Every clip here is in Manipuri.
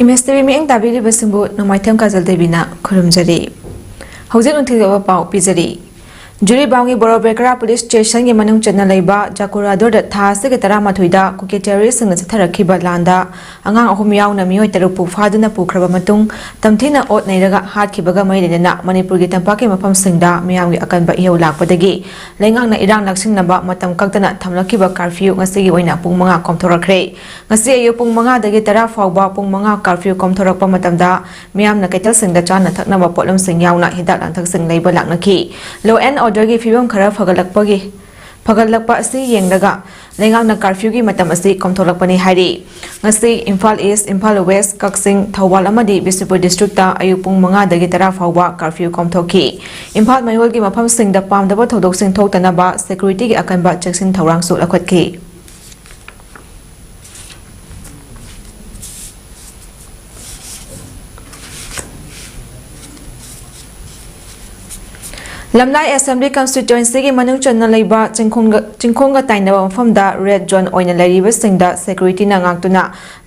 MSTV मिंग ताबीरी बसिंबु नमाइथम काजल देवीना खुरुमजरी हौजे उन्थिगबा पाउ पिजरी जुरी बांगी बोरोबेकरा पुलिस स्टेशन के मनुंग चन्ना लेबा जाकुरादोर था से के तरा मथुइदा कुके टेररिस्ट संग चथरखिबा लांदा अंगांग अहुम यावना मियोय तरु पुफादुना पुखरबा मतुंग तमथिना ओत नैरगा हातखिबगा मैलेना मणिपुर की तंपाके मफम सिंगदा मियामगी अकनबा इहौ लाकपदगी लेंगांगना इरांग लाक्सिंगनबा मतम कक्तना थमलखिबा कर्फ्यू ngasiगी ओइना पुंग 5 कोमथोरखरे ngasi ayu पुंग 5 दगी तरा फावबा पुंग 5 कर्फ्यू कोमथोरकपा मतमदा मियामना कैथल सिंगदा चाना थकनबा पोलम सिंग यावना हिदाक लांथक सिंग लेबा लाकनखि लो एंड ऑर्डर की फिवम खरा फगलकपा असि येंगदगा लेंगांगना कर्फ्यू की मतम असि कोमथोलकपनि हाइरि ngasi Imphal east Imphal west Kakching Thoubal अमदि बिष्णुपुर डिस्ट्रिक्ट अयु पुंग 5 दगी 10 फावबा कर्फ्यू कोमथोखि इम्फाल मयोल की मफम सिंगदा पामदबा थौदोकसिंग थोक्तनबा सिक्युरिटी की अकनबा चेक्सिन थौरांग सु लखतखि लमलाई असेंबली कंस्टिट्युएंसी की मनुंग चन्ना लेबा चिंखोंगा ताइनबा मफमदा रेड जोन ओइना लेरिबा सिंगदा सिक्युरिटी ना गांगतुना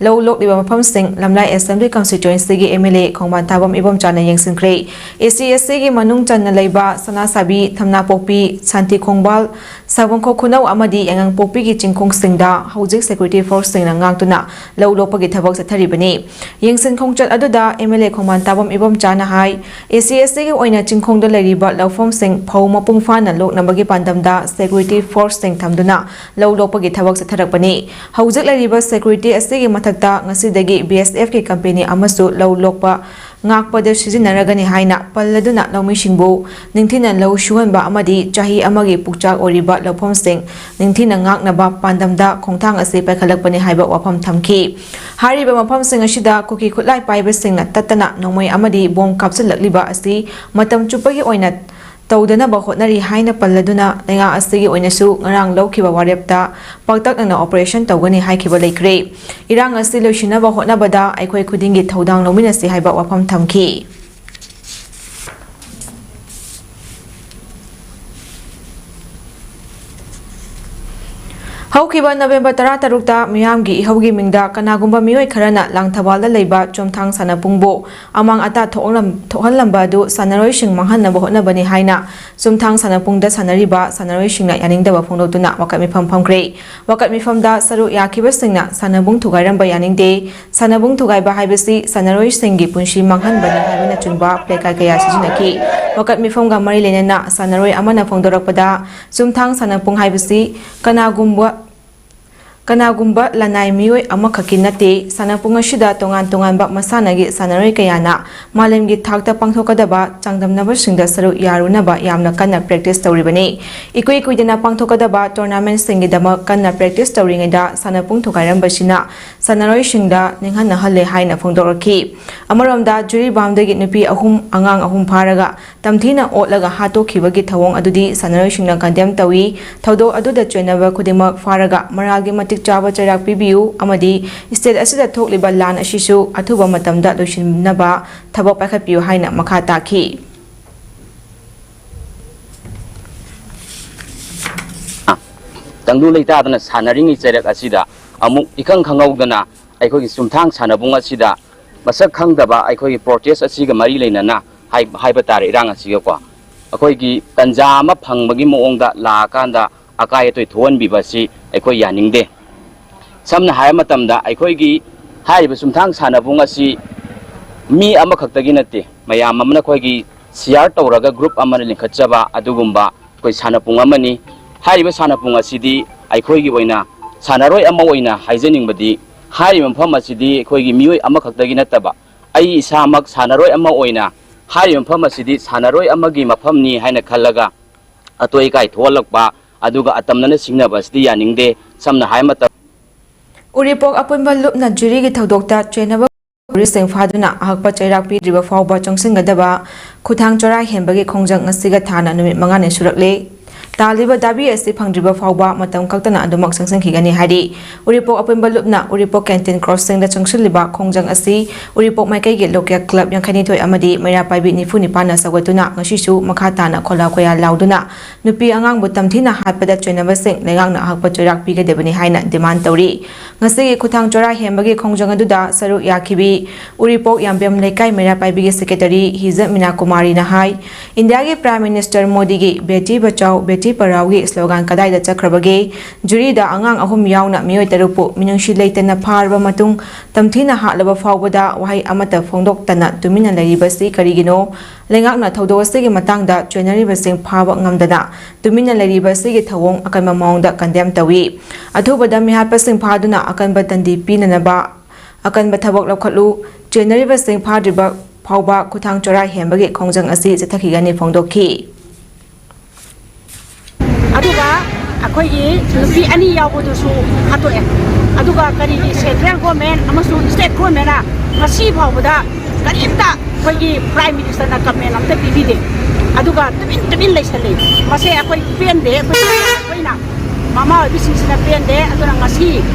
लो लोकलिबा मफम सिंग लमलाई असेंबली कंस्टिट्युएंसी की एमएलए खोंबान थाबम इबम चाना यंगसिंख्रे एसीएससी की मनुंग चन्ना लेबा सनासाबी थमना पोपी शांति खोंबाल साबंखो खुनौ अमदि यंगांग पोपी की चिंखोंग सिंगदा हौजिक सिक्युरिटी फोर्स सिंगना गांगतुना लो लोपगी थबक सथरिबनी यंगसिन खोंगचल अदुदा एमएलए खोंबान थाबम इबम चाना हाई एसीएससी की ओइना चिंखोंगदा लेरिबा लौफम सिंग फौ मपुंग फाना लोक नंबरगी पांदमदा सिक्युरिटी फोर्स सिंग थमदुना लो लोपगी थबक सथरकपनी हौजिक लेरिबा सिक्युरिटी असिगी मथक्ता ngasiदगी बीएसएफ की कंपनी अमसु लो लोकपा ngakpada sizinaragani haina palladuna lawmisingbu ningthina law shuhanba amadi chahi amagi pukchak oriba lawphom sing ningthina ngaknaba pandamda khongthang ase paikhalakpani haiba wafam thamki hariba mafam sing asida kuki khutlai paiba singna tatana nomoi amadi bom kapsalakliba asi matam chupagi oina तौदना बहोटनरी हाइना पल्लदुना लेंगा असगी ओइनसु ngarang लौखिबा वारेपता पक्तकना ऑपरेशन तौगनी हाइखिबा लेख्रे इरांग असि लोइसिना बहोटनाबदा आइखोय खुदिंगी थौदांग लौमिनसि हाइबा वाफम थमखि हौखिबा नवेंबर 13 ता मियामगी इहौगी मिंगदा कनागुंबा मियोय खरना लांगथबालदा लेबा चोमथांग सानापुंगबो अमांग अता थोहलंबा दु सानरोइसिंग मंहनबा होटनबनी हाइना चोमथांग सानापुंगदा सानरिबा सानरोइसिंगना यानिंगदबा फोंदोतुना वकमिफम फमख्रे वकमिफमदा सरु याखिबसिंगना सानाबुंग थुगाइरंबा यानिंगदे सानाबुंग थुगाइबा हाइबसि सानरोइसिंगी पुंसि मंहनबनी हाइबना चुनबा प्लेकाय कया सिजिनखि वकमिफमगा मरि लेनना सानरोइ अमना फोंदोरकपदा चोमथांग सानापुंग हाइबसि कनागुंबा लनाई मियोय अमखकी नते सानापुंग असिदा तोंगान तोंगानबा मसानागी सानरोय कयाना मालेमगी थाकता पांथोकदबा चांगदमनबा सिंगदा सरु यारुनबा यामना कन्ना प्रैक्टिस तौरिबने इकुई कुइदना पांथोकदबा टूर्नामेंट सिंगीदमा कन्ना प्रैक्टिस तौरिङैदा सानापुंग थोगाइरंबसिना सानरोय सिंगदा निंहना हले हाइना फोंदोरखि अमरोमदा जुरी बामदगी नुपी अहुम अंगांग अहुम फारगा तमथिना ओटलगा हातोखिबगी थवोंग अदुदी सानरोय सिंगना कंडेम तौई थौदो अदुदा चोइनबा खुदिमक फारगा मरागी मतिक चाबा चैराक पिबियु अमदी स्टेट असिदा थोकलिबा लान असिसु अथुबा मतमदा लोइसिनबा थबक पाखपियु हाइना मखा ताखि तंगलु लेतादना सानरिंगी चैराक असिदा अमुक इखंग खंगौदना अखोगी सुमथांग सानबुंग असिदा मसक खंगदबा अखोगी प्रोटेस्ट असिगा मरी लेनना हाइबा तारे इरांग असिगको अखोगी तंजा अमा फंगबगी मोंगदा लाकांदा अकायतोय थोनबिबसि अखोय यानिंगदे समना हाय मतमदा अखोयगी हाइबा सुमथांग सानबुंग असि मी अमखक्तगी नते मयाम अमना खोयगी शेयर तौरगा ग्रुप अमना लिंखचबा अदुगुंबा कोई सानपुंग अमनी हाइबा सानपुंग असिदी अखोयगी ओइना सानरोय अमा ओइना हाइजनिंगबदी हाइबा मफम असिदी अखोयगी मियोय अमखक्तगी नतबा अई इसामक सानरोय अमा ओइना हाइबा मफम असिदी सानरोय अमगी मफमनी हाइना खल्लगा अतोय काय थोलकबा अदुगा अतमनना सिंगनबसदी यानिंगदे समना हाय मत उरिपोक अपुनबा लुपना जुरीगी थौदोक्ता चेनबा पुलिसिंग फादुना अहकपा चैराक पिद्रिबा फावबा चोंसिंगदबा खुथांग चोरा हेनबगी खोंजंग ngasiga थाना नुमित 5 ने सुरकले ꯇꯥꯂꯤꯕ ꯗꯥꯕꯤ ꯑꯁꯤ ꯐꯪꯗ꯭ꯔꯤꯕ ꯐꯥꯎꯕ ꯃꯇꯝ ꯈꯛꯇꯅ ꯑꯗꯨꯃꯛ ꯆꯪꯁꯤꯟꯈꯤꯒꯅꯤ ꯍꯥꯏꯔꯤ ꯎꯔꯤꯄꯣꯛ ꯑꯄꯨꯟꯕ ꯂꯨꯞꯅ ꯎꯔꯤꯄꯣꯛ ꯀꯦꯟꯇꯤꯟ ꯀ꯭ꯔꯣꯁꯤꯡꯗ ꯆꯪꯁꯤꯜꯂꯤꯕ ꯈꯣꯡꯖꯪ ꯑꯁꯤ ꯎꯔꯤꯄꯣꯛ ꯃꯥꯏꯀꯩꯒꯤ ꯂꯣꯀꯦꯜ ꯀ꯭ꯂꯕ 82 ꯑꯃꯗꯤ ꯃꯩꯔꯥꯄꯥꯏꯕꯤ 94ꯅ ꯁꯧꯒꯠꯇꯨꯅ ꯉꯁꯤꯁꯨ ꯃꯈꯥ ꯇꯥꯅ ꯈꯣꯜꯂꯥ ꯈꯣꯌꯥ ꯂꯥꯎꯗꯨꯅ ꯅꯨꯄꯤ ꯑꯉꯥꯡꯕꯨ ꯇꯝꯊꯤꯅ ꯍꯥꯠꯄꯗ ꯆꯣꯏꯅꯕꯁꯤꯡ ꯂꯩꯉꯥꯛꯅ ꯑꯍꯛꯄ ꯆꯩꯔꯥꯛ ꯄꯤꯒꯗꯕꯅꯤ ꯍꯥꯏꯅ ꯗꯤꯃꯥꯟ ꯇꯧꯔꯤ ꯉꯁꯤꯒꯤ ꯈꯨꯊꯥꯡ ꯆꯣꯔꯥ ꯍꯦꯟꯕꯒꯤ ꯈꯣꯡꯖꯪ ꯑꯗꯨꯗ ꯁꯔꯨꯛ ꯌꯥꯈꯤꯕꯤ ꯎꯔꯤꯄꯣꯛ ꯌꯥꯝꯕꯦꯝ ꯂꯩꯀꯥꯏ ꯃꯩꯔꯥꯄꯥꯏꯕꯤꯒꯤ ꯁꯦꯀ꯭ꯔꯦꯇꯔꯤ ꯍꯤꯖꯠ ꯃꯤꯅꯥ ꯀꯨꯃꯥꯔꯤꯅ ꯍꯥꯏ ꯏꯟꯗꯤꯌꯥꯒꯤ ꯄ꯭ꯔꯥꯏꯝ ꯃꯤꯅꯤꯁꯇꯔ ꯃꯣꯗꯤꯒꯤ ꯕꯦꯇꯤ ꯕꯆꯥꯎ ꯕꯦꯇꯤ ꯄꯔꯥꯎꯒꯤ ꯁ꯭ꯂꯣꯒꯥꯟ ꯀꯗꯥꯏꯗ ꯆꯠꯈ꯭ꯔꯕꯒꯦ ꯖꯨꯔꯤꯗ ꯑꯉꯥꯡ 3 ꯌꯥꯎꯅ ꯃꯤꯑꯣꯏ 6ꯄꯨ ꯃꯤꯅꯨꯡꯁꯤ ꯂꯩꯇꯅ ꯐꯥꯔꯕ ꯃꯇꯨꯡ ꯇꯝꯊꯤꯅ ꯍꯥꯠꯂꯕ ꯐꯥꯎꯕꯗ ꯋꯥꯍꯩ ꯑꯃꯠꯇ ꯐꯣꯡꯗꯣꯛꯇꯅ ꯇꯨꯃꯤꯟꯅ ꯂꯩꯔꯤꯕꯁꯤ ꯀꯔꯤꯒꯤꯅꯣ ꯂꯩꯉꯥꯛꯅ ꯊꯧꯗꯣꯛ ꯑꯁꯤꯒꯤ ꯃꯇꯥꯡꯗ ꯆꯣꯏꯅꯔꯤꯕꯁꯤꯡ ꯐꯥꯕ ꯉꯝꯗꯅ ꯇꯨꯃꯤꯟꯅ ꯂꯩꯔꯤꯕ ꯑꯁꯤꯒꯤ ꯊꯧꯑꯣꯡ ꯑꯀꯟꯕ ꯃꯑꯣꯡꯗ ꯀꯟꯗꯦꯝ ꯇꯧꯏ ꯑꯊꯨꯕꯗ ꯃꯤꯍꯥꯠꯄꯁꯤꯡ ꯐꯥꯗꯨꯅ ꯑꯀꯟꯕ ꯗꯟꯗꯤ ꯄꯤꯅꯅꯕ ꯑꯀꯟꯕ ꯊꯕꯛ ꯂꯧꯈꯠꯂꯨ ꯆꯣꯏꯅꯔꯤꯕꯁꯤꯡ ꯐꯥꯗ꯭ꯔꯤꯕ ꯐꯥꯎꯕ ꯈꯨꯊꯥꯡ ꯆꯣꯔꯥ ꯍꯦꯟꯕꯒꯤ ꯈꯣꯡꯖꯪ ꯑꯁꯤ ꯆꯠꯊꯈꯤꯒꯅꯤ ꯐꯣꯡꯗꯣꯛꯈꯤ ꯑꯗꯨꯒ ꯑꯩꯈꯣꯏꯒꯤ ꯅꯨꯄꯤ 2 ꯌꯥꯎꯕꯗꯨꯁꯨ ꯍꯥꯠꯇꯣꯛꯑꯦ ꯑꯗꯨꯒ ꯀꯔꯤꯒꯤ ꯁꯦꯟꯇ꯭ꯔꯦꯜ ꯒꯣꯔꯃꯦꯟ ꯑꯃꯁꯨꯡ ꯁ꯭ꯇꯦꯠ ꯒꯣꯔꯃꯦꯟꯅ ꯉꯁꯤ ꯐꯥꯎꯕꯗ ꯀꯔꯤꯝꯇ ꯑꯩꯈꯣꯏꯒꯤ ꯄ꯭ꯔꯥꯏꯝ ꯃꯤꯅꯤꯁꯇꯔꯅ ꯀꯃꯦꯟ ꯑꯝꯇ ꯄꯤꯕꯤꯗꯦ ꯑꯗꯨꯒ ꯇꯨꯃꯤꯟ ꯂꯩꯁꯜꯂꯤ ꯃꯁꯤ ꯑꯩꯈꯣꯏ ꯄꯦꯟꯗꯦ ꯑꯩꯈꯣꯏꯅ ꯃꯃꯥ ꯑꯣꯏꯕꯤꯁꯤꯡꯁꯤꯅ ꯄꯦꯟꯗꯦ ꯑꯗꯨꯅ ꯉꯁꯤ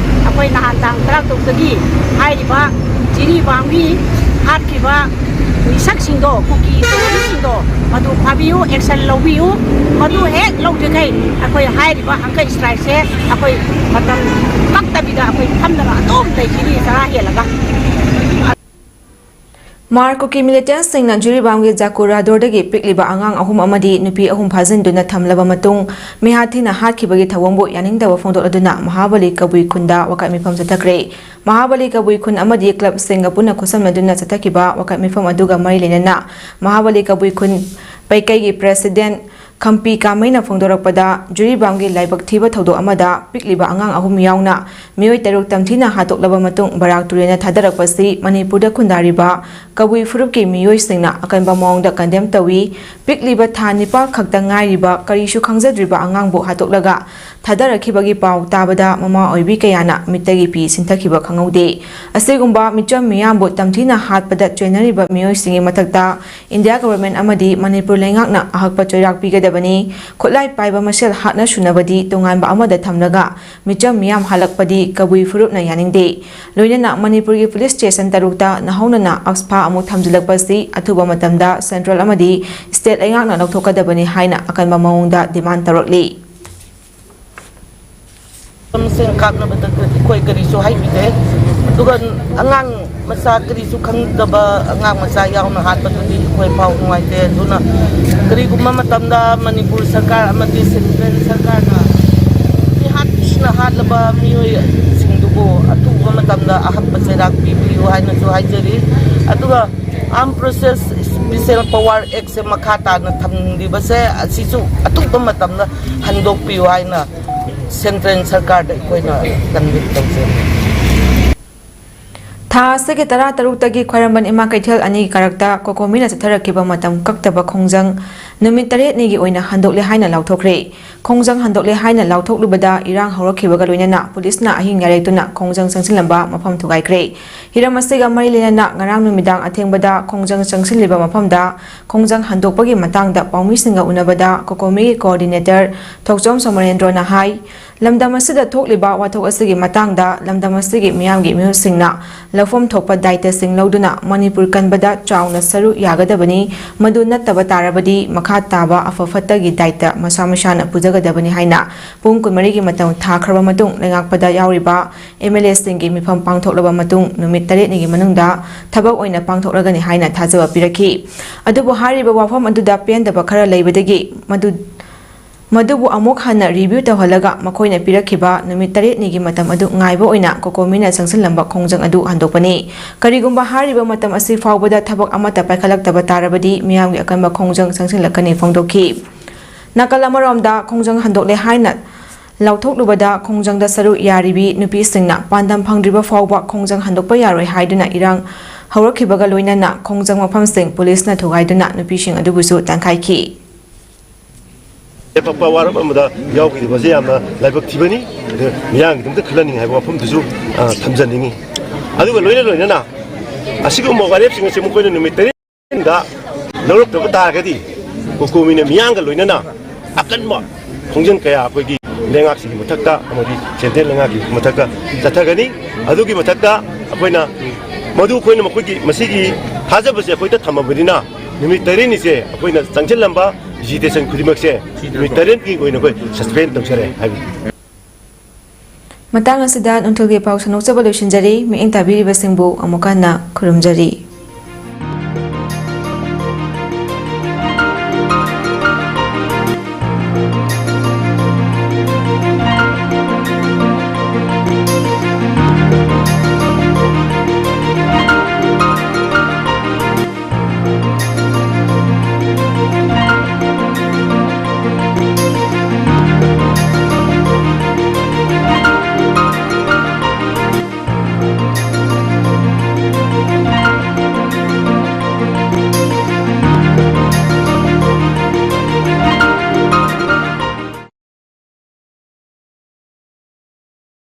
ꯑꯩꯈꯣꯏ ꯅꯍꯥꯟ ꯇꯥꯡ 16ꯗꯒꯤ ꯍꯥꯏꯔꯤꯕ ꯖꯤꯔꯤꯕꯥꯝꯒꯤ ꯍꯥꯠꯈꯤꯕ ꯃꯤꯁꯛꯁꯤꯡꯗꯣ ꯀꯨꯀꯤ ꯇꯧꯔꯤꯁꯤꯡꯗꯣ ꯃꯗꯨ ꯐꯥꯕꯤꯌꯨ ꯑꯦꯛꯁꯟ ꯂꯧꯕꯤꯌꯨ ꯃꯗꯨ ꯍꯦꯛ ꯂꯧꯗ꯭ꯔꯤꯈꯩ ꯑꯩꯈꯣꯏ ꯍꯥꯏꯔꯤꯕ ꯍꯪꯀꯩ ꯁ꯭ꯇ꯭ꯔꯥꯏꯛꯁꯦ ꯑꯩꯈꯣꯏ ꯃꯇꯝ ꯀꯛꯇꯕꯤꯗ ꯑꯩꯈꯣꯏ ꯐꯝꯗꯅ ꯑꯗꯨꯝ ꯂꯩꯈꯤꯅꯤ ꯆꯔꯥ ꯍꯦꯜꯂꯒ ꯃꯥꯔꯀꯣꯀꯤ ꯃꯤꯂꯤꯇꯦꯟꯠꯁꯤꯡꯅ ꯖꯨꯔꯤꯕꯥꯝꯒꯤ ꯖꯥꯀꯨꯔꯥꯗꯣꯔꯗꯒꯤ ꯄꯤꯛꯂꯤꯕ ꯑꯉꯥꯡ 3 ꯑꯃꯗꯤ ꯅꯨꯄꯤ 3 ꯐꯥꯖꯤꯟꯗꯨꯅ ꯊꯝꯂꯕ ꯃꯇꯨꯡ ꯃꯤꯍꯥꯠꯊꯤꯅ ꯍꯥꯠꯈꯤꯕꯒꯤ ꯊꯧꯑꯣꯡꯕꯨ ꯌꯥꯅꯤꯡꯗꯕ ꯐꯣꯡꯗꯣꯛꯂꯗꯨꯅ ꯃꯍꯥꯕꯂꯤ ꯀꯕꯨꯏ ꯈꯨꯟꯗ ꯋꯥꯀꯠ ꯃꯤꯐꯝ ꯆꯠꯊꯈ꯭ꯔꯦ ꯃꯍꯥꯕꯂꯤ ꯀꯕꯨꯏ ꯈꯨꯟ ꯑꯃꯗꯤ ꯀ꯭ꯂꯕꯁꯤꯡꯒ ꯄꯨꯟꯅ ꯈꯨꯠꯁꯝꯅꯗꯨꯅ ꯆꯠꯊꯈꯤꯕ ꯋꯥꯀꯠ ꯃꯤꯐꯝ ꯑꯗꯨꯒ ꯃꯔꯤ ꯂꯩꯅꯅ ꯃꯍꯥꯕꯂꯤ ꯀꯕꯨꯏ ꯈꯨꯟ ꯄꯩꯀꯩꯒꯤ ꯄ꯭ꯔꯦꯁꯤꯗꯦꯟꯠ ꯈꯝꯄꯤ ꯀꯥꯃꯩꯅ ꯐꯣꯡꯗꯣꯔꯛꯄꯗ ꯖꯨꯔꯤꯕꯥꯝꯒꯤ ꯂꯥꯏꯕꯛ ꯊꯤꯕ ꯊꯧꯗꯣꯛ ꯑꯃꯗ ꯄꯤꯛꯂꯤꯕ ꯑꯉꯥꯡ 3 ꯌꯥꯎꯅ ꯃꯤꯑꯣꯏ 6 ꯇꯝꯊꯤꯅ ꯍꯥꯠꯇꯣꯛꯂꯕ ꯃꯇꯨꯡ ꯕꯔꯥꯛ ꯇꯨꯔꯦꯜꯗ ꯊꯥꯗꯔꯛꯄꯁꯤ ꯃꯅꯤꯄꯨꯔꯗ ꯈꯨꯟꯗꯥꯔꯤꯕ ꯀꯕꯨꯏ ꯐꯨꯔꯨꯞꯀꯤ ꯃꯤꯑꯣꯏꯁꯤꯡꯅ ꯑꯀꯟꯕ ꯃꯑꯣꯡꯗ ꯀꯟꯗꯦꯝ ꯇꯧꯏ ꯄꯤꯛꯂꯤꯕ ꯊꯥ 9 ꯈꯛꯇ ꯉꯥꯏꯔꯤꯕ ꯀꯔꯤꯁꯨ ꯈꯪꯖꯗ꯭ꯔꯤꯕ ꯑꯉꯥꯡꯕꯨ ꯍꯥꯠꯇꯣꯛꯂꯒ ꯊꯥꯗꯔꯛꯈꯤꯕꯒꯤ ꯄꯥꯎ తాꯕꯗ ꯃꯃꯥ ꯑꯣꯏꯕꯤ ꯀꯌꯥꯅ ꯃꯤꯠꯇꯒꯤ ꯄꯤ ꯁꯤꯟꯊꯈꯤꯕ ꯈꯪꯍꯧꯗꯦ ꯑꯁꯤꯒꯨꯝꯕ ꯃꯤꯆꯝ ꯃꯤꯌꯥꯝꯕꯨ ꯇꯝꯊꯤꯅ ꯍꯥꯠꯄꯗ ꯆꯣꯏꯅꯔꯤꯕ ꯃꯤꯑꯣꯏꯁꯤꯡꯒꯤ ꯃꯊꯛꯇ ꯏꯟꯗꯤꯌꯥ ꯒꯚꯔꯟꯃꯦꯟꯠ ꯑꯃꯗꯤ ꯃꯅꯤꯄꯨꯔ ꯂꯩꯉꯥꯛꯅ ꯑꯍꯛꯄ ꯆꯩꯔꯥꯛ ꯄꯤꯒꯗꯕꯅꯤ ꯈꯨꯠꯂꯥꯏ ꯄꯥꯏꯕ ꯃꯁꯦꯜ ꯍꯥꯠꯅ ꯁꯨꯅꯕꯗꯤ ꯇꯣꯉꯥꯟꯕ ꯑꯃꯗ ꯊꯝꯂꯒ ꯃꯤꯆꯝ ꯃꯤꯌꯥꯝ ꯍꯥꯠꯂꯛꯄꯗꯤ ꯀꯕꯨꯏ ꯐꯨꯔꯨꯞꯅ ꯌꯥꯅꯤꯡꯗꯦ ꯂꯣꯏꯅꯅ ꯃꯅꯤꯄꯨꯔꯒꯤ ꯄꯨꯂꯤꯁ ꯁ꯭ꯇꯦꯁꯟ 6ꯇ ꯅꯍꯧꯅꯅ ꯑꯛꯁꯐꯥ ꯑꯃꯨꯛ ꯊꯝꯖꯤꯜꯂꯛꯄꯁꯤ ꯑꯊꯨꯕ ꯃꯇꯝꯗ ꯁꯦꯟꯇ꯭ꯔꯦꯜ ꯑꯃꯗꯤ ꯁ꯭ꯇꯦꯠ ꯂꯩꯉꯥꯛꯅ ꯂꯧꯊꯣꯛꯀꯗꯕꯅꯤ ꯍꯥꯏꯅ ꯑꯀꯟꯕ ꯃꯑꯣꯡꯗ ꯗꯤꯃꯥꯟ ꯇꯧꯔꯛꯂꯤ ꯑꯩꯈꯣꯏ ꯀꯔꯤꯁꯨ ꯍꯥꯏꯕꯤꯗꯦ ꯑꯗꯨꯒ ꯑꯉꯥꯡ ꯃꯆꯥ ꯀꯔꯤꯁꯨ ꯈꯪꯗꯕ ꯑꯉꯥꯡ ꯃꯆꯥ ꯌꯥꯎꯅ ꯍꯥꯠꯄꯗꯨꯗꯤ ꯑꯩꯈꯣꯏ ꯐꯥꯎ ꯅꯨꯡꯉꯥꯏꯇꯦ ꯑꯗꯨꯅ ꯀꯔꯤꯒꯨꯝꯕ ꯃꯇꯝꯗ ꯃꯅꯤꯄꯨꯔ ꯁꯔꯀꯥꯔ ꯑꯃꯗꯤ ꯁꯦꯟꯇ꯭ꯔꯦꯜ ꯁꯔꯀꯥꯔꯅ ꯃꯤꯍꯥꯠꯅ ꯍꯥꯠꯂꯕ ꯃꯤꯑꯣꯏꯁꯤꯡꯗꯨꯕꯨ ꯑꯊꯨꯕ ꯃꯇꯝꯗ ꯑꯍꯛꯄ ꯆꯩꯔꯥꯛ ꯄꯤꯕꯤꯌꯨ ꯍꯥꯏꯅꯁꯨ ꯍꯥꯏꯖꯔꯤ ꯑꯗꯨꯒ ꯑꯥꯔꯝ ꯄ꯭ꯔꯣꯁꯦꯁ ꯁ꯭ꯄꯤꯁꯦꯜ ꯄꯋꯥꯔ ꯑꯦꯛꯁꯦ ꯃꯈꯥ ꯇꯥꯅ ꯊꯝꯂꯤꯕꯁꯦ ꯑꯁꯤꯁꯨ ꯑꯊꯨꯕ ꯃꯇꯝꯗ ꯍꯟꯗꯣꯛꯄꯤꯌꯨ ꯍꯥꯏꯅ ꯁꯦꯟꯇ꯭ꯔꯦꯜ ꯁꯔꯀꯥꯔꯗ ꯑꯩꯈꯣꯏꯅ ꯀꯟꯚꯤꯟ ꯇꯧꯖꯔꯤ ꯊꯥ ꯑꯁꯤꯒꯤ 13ꯇꯒꯤ ꯈ꯭ꯋꯥꯏꯔꯝꯕꯟ ꯏꯃꯥ ꯀꯩꯊꯦꯜ 2ꯒꯤ ꯀꯔꯛꯇ ꯀꯣꯀꯣꯃꯤꯅ ꯆꯠꯊꯔꯛꯈꯤꯕ ꯃꯇꯝ ꯀꯛꯇꯕ ꯈꯣꯡꯖꯪ ꯅꯨꯃꯤꯠ 8ꯅꯤꯒꯤ ꯑꯣꯏꯅ ꯍꯟꯗꯣꯛꯂꯦ ꯍꯥꯏꯅ ꯂꯥꯎꯊꯣꯛꯈ꯭ꯔꯦ ꯈꯣꯡꯖꯪ ꯍꯟꯗꯣꯛꯂꯦ ꯍꯥꯏꯅ ꯂꯥꯎꯊꯣꯛꯂꯨꯕꯗ ꯏꯔꯥꯡ ꯍꯧꯔꯛꯈꯤꯕꯒ ꯂꯣꯏꯅꯅ ꯄꯨꯂꯤꯁꯅ ꯑꯍꯤꯡ ꯌꯥꯔꯦꯛꯇꯨꯅ ꯈꯣꯡꯖꯪ ꯆꯪꯁꯤꯜꯂꯝꯕ ꯃꯐꯝ ꯊꯨꯒꯥꯏꯈ꯭ꯔꯦ ꯍꯤꯔꯝ ꯑꯁꯤꯒ ꯃꯔꯤ ꯂꯩꯅꯅ ꯉꯔꯥꯡ ꯅꯨꯃꯤꯗꯥꯡ ꯑꯊꯦꯡꯕꯗ ꯈꯣꯡꯖꯪ ꯆꯪꯁꯤꯜꯂꯤꯕ ꯃꯐꯝꯗ ꯈꯣꯡꯖꯪ ꯍꯟꯗꯣꯛꯄꯒꯤ ꯃꯇꯥꯡꯗ ꯄꯥꯎꯃꯤꯁꯤꯡꯒ ꯎꯅꯕꯗ ꯀꯣꯀꯣꯃꯤꯒꯤ ꯀꯣꯑꯣꯔꯗꯤꯅꯦꯇꯔ ꯊꯣꯛꯆꯣꯝ ꯁꯣꯃꯔꯦꯟꯗ꯭ꯔꯣꯅ ꯍꯥꯏ ꯂꯝꯗꯝ ꯑꯁꯤꯗ ꯊꯣꯛꯂꯤꯕ ꯋꯥꯊꯣꯛ ꯑꯁꯤꯒꯤ ꯃꯇꯥꯡꯗ ꯂꯝꯗꯝ ꯑꯁꯤꯒꯤ ꯃꯤꯌꯥꯝꯒꯤ ꯃꯤꯍꯨꯠꯁꯤꯡꯅ ꯂꯧꯐꯝ ꯊꯣꯛꯄ ꯗꯥꯏꯇꯁꯤꯡ ꯂꯧꯗꯨꯅ ꯃꯅꯤꯄꯨꯔ ꯀꯟꯕꯗ ꯆꯥꯎꯅ ꯁꯔꯨꯛ ꯌꯥꯒꯗꯕꯅꯤ ꯃꯗꯨ ꯅꯠꯇꯕ ꯇꯥꯔꯕꯗꯤ ꯃꯈꯥ ꯇꯥꯕ ꯑꯐ ꯐꯠꯇꯒꯤ ꯗꯥꯏꯇ ꯃꯁꯥ ꯃꯁꯥꯅ ꯄꯨꯖꯒꯗꯕꯅꯤ ꯍꯥꯏꯅ ꯄꯨꯡ 12ꯒꯤ ꯃꯇꯝ ꯊꯥꯈ꯭ꯔꯕ ꯃꯇꯨꯡ ꯂꯩꯉꯥꯛꯄꯗ ꯌꯥꯎꯔꯤꯕ MLAꯁꯤꯡꯒꯤ ꯃꯤꯐꯝ ꯄꯥꯡꯊꯣꯛꯂꯕ ꯃꯇꯨꯡ ꯅꯨꯃꯤꯠ 8ꯅꯤꯒꯤ ꯃꯅꯨꯡꯗ ꯊꯕꯛ ꯑꯣꯏꯅ ꯄꯥꯡꯊꯣꯛꯂꯒꯅꯤ ꯍꯥꯏꯅ ꯊꯥꯖꯕ ꯄꯤꯔꯛꯈꯤ ꯑꯗꯨꯕꯨ ꯍꯥꯏꯔꯤꯕ ꯋꯥꯐꯝ ꯑꯗꯨꯗ ꯄꯦꯟꯗꯕ ꯈꯔ ꯂꯩꯕꯗꯒꯤ ꯃꯗꯨꯕꯨ ꯑꯃꯨꯛ ꯍꯟꯅ ꯔꯤꯚ꯭ꯌꯨ ꯇꯧꯍꯜꯂꯒ ꯃꯈꯣꯏꯅ ꯄꯤꯔꯛꯈꯤꯕ ꯅꯨꯃꯤꯠ 8ꯅꯤꯒꯤ ꯃꯇꯝ ꯑꯗꯨ ꯉꯥꯏꯕ ꯑꯣꯏꯅ ꯀꯣꯀꯣꯃꯤꯅ ꯆꯪꯁꯤꯜꯂꯝꯕ ꯈꯣꯡꯖꯪ ꯑꯗꯨ ꯍꯟꯗꯣꯛꯄꯅꯤ ꯀꯔꯤꯒꯨꯝꯕ ꯍꯥꯏꯔꯤꯕ ꯃꯇꯝ ꯑꯁꯤ ꯐꯥꯎꯕꯗ ꯊꯕꯛ ꯑꯃꯠꯇ ꯄꯥꯏꯈꯠꯂꯛꯇꯕ ꯇꯥꯔꯕꯗꯤ ꯃꯤꯌꯥꯝꯒꯤ ꯑꯀꯟꯕ ꯈꯣꯡꯖꯪ ꯆꯪꯁꯤꯜꯂꯛꯀꯅꯤ ꯐꯣꯡꯗꯣꯛꯈꯤ ꯅꯥꯀꯜ ꯑꯃꯔꯣꯝꯗ ꯈꯣꯡꯖꯪ ꯍꯟꯗꯣꯛꯂꯦ ꯍꯥꯏꯅ ꯂꯥꯎꯊꯣꯛꯂꯨꯕꯗ ꯈꯣꯡꯖꯪꯗ ꯁꯔꯨꯛ ꯌꯥꯔꯤꯕꯤ ꯅꯨꯄꯤꯁꯤꯡꯅ ꯄꯥꯟꯗꯝ ꯐꯪꯗ꯭ꯔꯤꯕ ꯐꯥꯎꯕ ꯈꯣꯡꯖꯪ ꯍꯟꯗꯣꯛꯄ ꯌꯥꯔꯣꯏ ꯍꯥꯏꯗꯨꯅ ꯏꯔꯥꯡ ꯍꯧꯔꯛꯈꯤꯕꯒ ꯂꯣꯏꯅꯅ ꯈꯣꯡꯖꯪ ꯃꯐꯝꯁꯤꯡ ꯄꯨꯂꯤꯁꯅ ꯊꯨꯒꯥꯏꯗꯨꯅ ꯅꯨꯄꯤꯁꯤꯡ ꯑꯗꯨꯕꯨꯁꯨ ꯇꯥꯟꯈꯥꯏꯈꯤ ꯑꯇꯣꯞꯄ ꯋꯥꯔꯞ ꯑꯃꯗ ꯌꯥꯎꯈꯤꯕꯁꯦ ꯌꯥꯝꯅ ꯂꯥꯏꯕꯛ ꯊꯤꯕꯅꯤ ꯃꯤꯌꯥꯝꯒꯤꯗꯃꯛꯇ ꯈꯜꯍꯟꯅꯤꯡꯉꯤ ꯍꯥꯏꯕ ꯋꯥꯐꯝꯗꯨꯁꯨ ꯊꯝꯖꯅꯤꯡꯉꯤ ꯑꯗꯨꯒ ꯂꯣꯏꯅꯅ ꯑꯁꯤꯒꯨꯝꯕ ꯋꯥꯔꯦꯞꯁꯤꯡ ꯑꯁꯤ ꯃꯈꯣꯏꯅ ꯅꯨꯃꯤꯠ 8ꯗ ꯂꯧꯔꯛꯇꯕ ꯇꯥꯔꯒꯗꯤ ꯀꯣꯀꯣꯃꯤꯅ ꯃꯤꯌꯥꯝꯒ ꯂꯣꯏꯅꯅ ꯑꯀꯟꯕ ꯈꯣꯡꯖꯪ ꯀꯌꯥ ꯑꯩꯈꯣꯏꯒꯤ ꯂꯩꯉꯥꯛꯁꯤꯒꯤ ꯃꯊꯛꯇ ꯑꯃꯗꯤ ꯁꯦꯟꯇ꯭ꯔꯦꯜ ꯂꯩꯉꯥꯛꯀꯤ ꯃꯊꯛꯇ ꯆꯠꯊꯒꯅꯤ ꯑꯗꯨꯒꯤ ꯃꯊꯛꯇ ꯑꯩꯈꯣꯏꯅ ꯃꯗꯨ ꯑꯩꯈꯣꯏꯅ ꯃꯈꯣꯏꯒꯤ ꯃꯁꯤꯒꯤ ꯊꯥꯖꯕꯁꯦ ꯑꯩꯈꯣꯏꯗ ꯊꯝꯃꯕꯅꯤꯅ ꯅꯨꯃꯤꯠ 9ꯅꯤꯁꯦ ꯑꯩꯈꯣꯏꯅ ꯆꯪꯁꯤꯜꯂꯝꯕ ꯚꯤꯖꯤꯇꯦꯁꯟ ꯈꯨꯗꯤꯡꯃꯛꯁꯦ ꯅꯨꯃꯤꯠ 9ꯒꯤ ꯑꯣꯏꯅ ꯑꯩꯈꯣꯏ ꯁꯁꯄꯦꯟ ꯇꯧꯖꯔꯦ ꯍꯥꯏꯕꯅꯤ ꯃꯇꯥꯡ ꯑꯁꯤꯗ ꯅꯨꯡꯊꯤꯜꯒꯤ ꯄꯥꯎ ꯁꯟꯗꯣꯛꯆꯕ ꯂꯣꯏꯁꯤꯟꯖꯔꯤ ꯃꯤꯠꯌꯦꯡ ꯇꯥꯕꯤꯔꯤꯕꯁꯤꯡꯕꯨ ꯑꯃꯨꯛ ꯍꯟꯅ ꯈꯨꯔꯨꯝꯖꯔꯤ